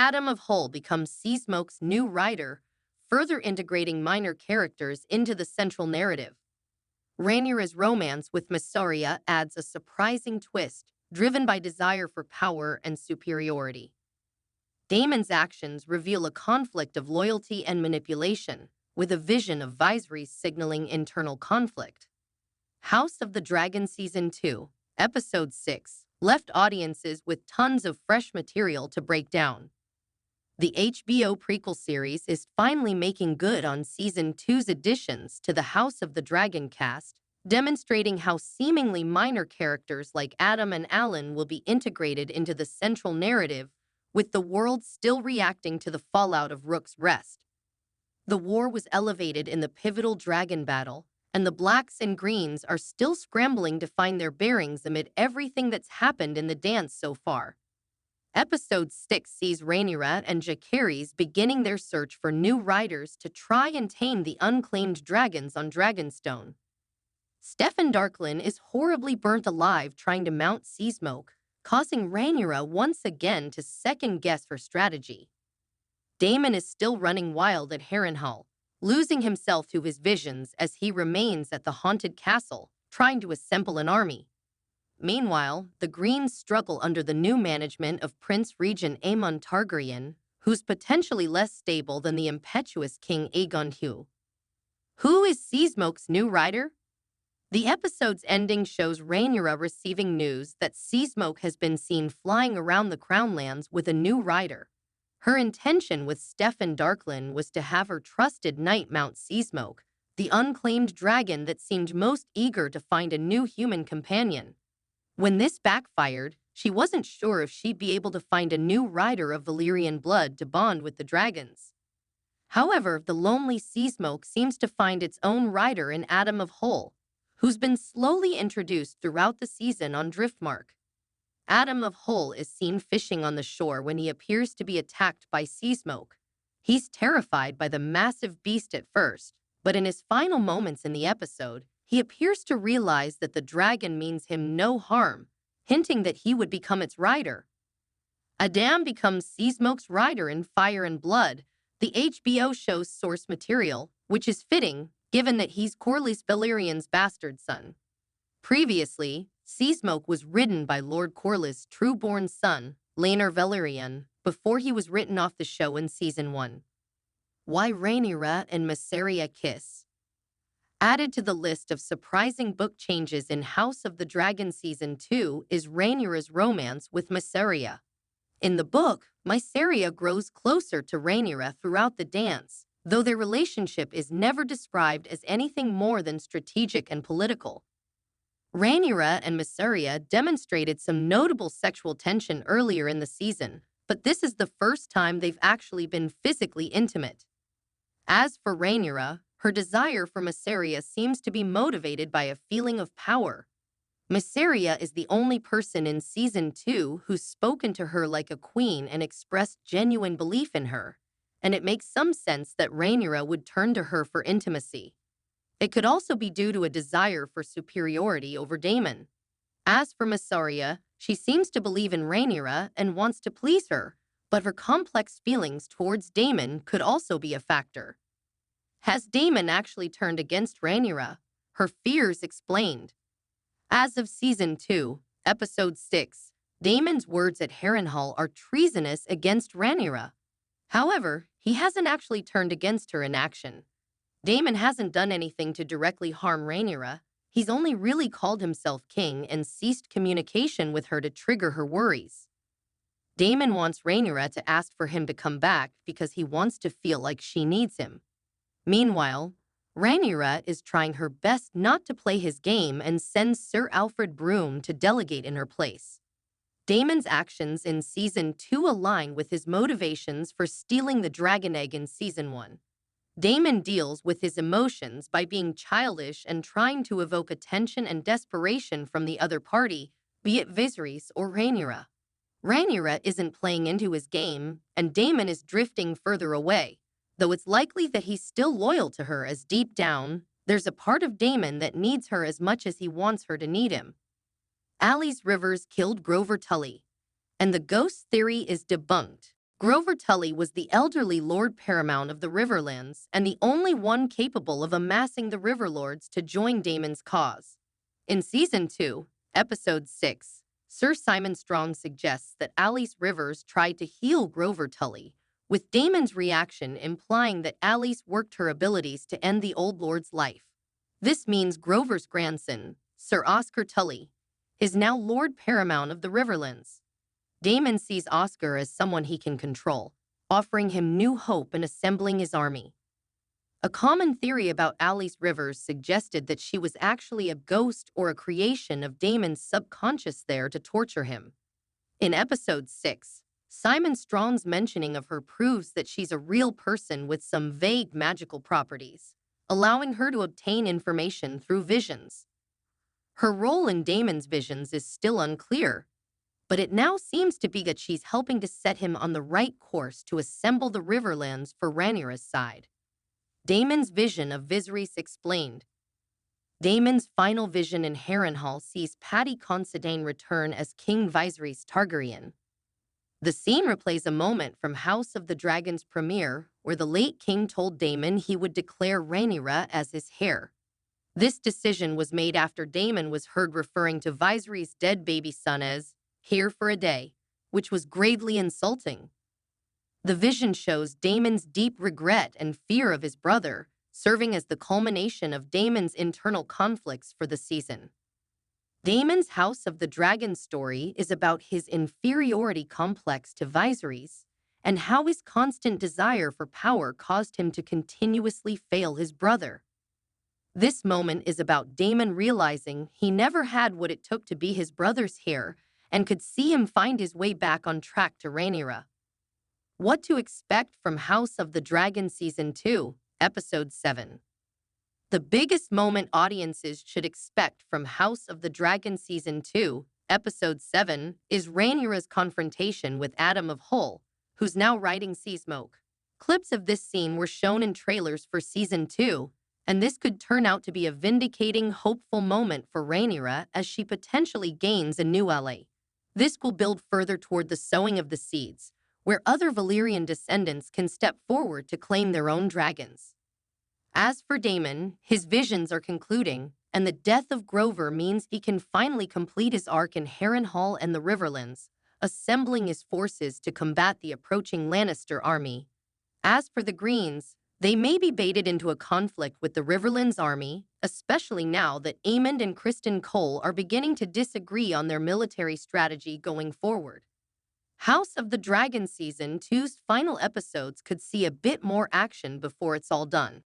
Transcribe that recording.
Adam of Hull becomes Seasmoke's new writer, further integrating minor characters into the central narrative. Rhaenyra's romance with Mysaria adds a surprising twist, driven by desire for power and superiority. Daemon's actions reveal a conflict of loyalty and manipulation, with a vision of Viserys signaling internal conflict. House of the Dragon Season 2, Episode 6, left audiences with tons of fresh material to break down. The HBO prequel series is finally making good on Season 2's additions to the House of the Dragon cast, demonstrating how seemingly minor characters like Adam and Alan will be integrated into the central narrative, with the world still reacting to the fallout of Rook's Rest. The war was elevated in the pivotal dragon battle, and the Blacks and Greens are still scrambling to find their bearings amid everything that's happened in the dance so far. Episode 6 sees Rhaenyra and Jacaerys beginning their search for new riders to try and tame the unclaimed dragons on Dragonstone. Steffon Darklyn is horribly burnt alive trying to mount Seasmoke, causing Rhaenyra once again to second-guess her strategy. Daemon is still running wild at Harrenhal, losing himself to his visions as he remains at the haunted castle, trying to assemble an army. Meanwhile, the Greens struggle under the new management of Prince Regent Aemon Targaryen, who's potentially less stable than the impetuous King Aegon Hugh. Who is Seasmoke's new rider? The episode's ending shows Rhaenyra receiving news that Seasmoke has been seen flying around the Crownlands with a new rider. Her intention with Steffon Darklyn was to have her trusted knight mount Seasmoke, the unclaimed dragon that seemed most eager to find a new human companion. When this backfired, she wasn't sure if she'd be able to find a new rider of Valyrian blood to bond with the dragons. However, the lonely Seasmoke seems to find its own rider in Adam of Hull, who's been slowly introduced throughout the season on Driftmark. Adam of Hull is seen fishing on the shore when he appears to be attacked by Seasmoke. He's terrified by the massive beast at first, but in his final moments in the episode, he appears to realize that the dragon means him no harm, hinting that he would become its rider. Adam becomes Seasmoke's rider in Fire and Blood, the HBO show's source material, which is fitting given that he's Corlys Valyrian's bastard son. Previously, Seasmoke was ridden by Lord Corlys' true-born son, Laenor Velaryon, before he was written off the show in Season 1. Why Rhaenyra and Mysaria kiss? Added to the list of surprising book changes in House of the Dragon Season 2 is Rhaenyra's romance with Mysaria. In the book, Mysaria grows closer to Rhaenyra throughout the dance, though their relationship is never described as anything more than strategic and political. Rhaenyra and Mysaria demonstrated some notable sexual tension earlier in the season, but this is the first time they've actually been physically intimate. As for Rhaenyra, her desire for Mysaria seems to be motivated by a feeling of power. Mysaria is the only person in Season 2 who's spoken to her like a queen and expressed genuine belief in her, and it makes some sense that Rhaenyra would turn to her for intimacy. It could also be due to a desire for superiority over Daemon. As for Mysaria, she seems to believe in Rhaenyra and wants to please her, but her complex feelings towards Daemon could also be a factor. Has Daemon actually turned against Rhaenyra? Her fears explained. As of Season 2, Episode 6, Daemon's words at Harrenhal are treasonous against Rhaenyra. However, he hasn't actually turned against her in action. Daemon hasn't done anything to directly harm Rhaenyra. He's only really called himself king and ceased communication with her to trigger her worries. Daemon wants Rhaenyra to ask for him to come back because he wants to feel like she needs him. Meanwhile, Rhaenyra is trying her best not to play his game and sends Sir Alfred Broome to delegate in her place. Daemon's actions in Season 2 align with his motivations for stealing the dragon egg in Season 1. Daemon deals with his emotions by being childish and trying to evoke attention and desperation from the other party, be it Viserys or Rhaenyra. Rhaenyra isn't playing into his game, and Daemon is drifting further away, though it's likely that he's still loyal to her as deep down, there's a part of Daemon that needs her as much as he wants her to need him. Alys Rivers killed Grover Tully, and the ghost theory is debunked. Grover Tully was the elderly Lord Paramount of the Riverlands and the only one capable of amassing the Riverlords to join Daemon's cause. In Season 2, Episode 6, Sir Simon Strong suggests that Alice Rivers tried to heal Grover Tully, with Daemon's reaction implying that Alice worked her abilities to end the old lord's life. This means Grover's grandson, Sir Oscar Tully, is now Lord Paramount of the Riverlands. Daemon sees Oscar as someone he can control, offering him new hope in assembling his army. A common theory about Alice Rivers suggested that she was actually a ghost or a creation of Daemon's subconscious there to torture him. In Episode 6, Simon Strong's mentioning of her proves that she's a real person with some vague magical properties, allowing her to obtain information through visions. Her role in Daemon's visions is still unclear, but it now seems to be that she's helping to set him on the right course to assemble the Riverlands for Rhaenyra's side. Daemon's vision of Viserys explained. Daemon's final vision in Harrenhal sees Paddy Considine return as King Viserys Targaryen. The scene replays a moment from House of the Dragon's premiere, where the late king told Daemon he would declare Rhaenyra as his heir. This decision was made after Daemon was heard referring to Viserys' dead baby son as here for a day, which was gravely insulting. The vision shows Daemon's deep regret and fear of his brother, serving as the culmination of Daemon's internal conflicts for the season. Daemon's House of the Dragon story is about his inferiority complex to Viserys and how his constant desire for power caused him to continuously fail his brother. This moment is about Daemon realizing he never had what it took to be his brother's heir and could see him find his way back on track to Rhaenyra. What to expect from House of the Dragon Season 2, Episode 7. The biggest moment audiences should expect from House of the Dragon Season 2, Episode 7, is Rhaenyra's confrontation with Adam of Hull, who's now riding Seasmoke. Clips of this scene were shown in trailers for Season 2, and this could turn out to be a vindicating, hopeful moment for Rhaenyra as she potentially gains a new ally. This will build further toward the sowing of the seeds, where other Valyrian descendants can step forward to claim their own dragons. As for Daemon, his visions are concluding, and the death of Grover means he can finally complete his arc in Harrenhal and the Riverlands, assembling his forces to combat the approaching Lannister army. As for the Greens, they may be baited into a conflict with the Riverlands army, especially now that Aemond and Criston Cole are beginning to disagree on their military strategy going forward. House of the Dragon Season 2's final episodes could see a bit more action before it's all done.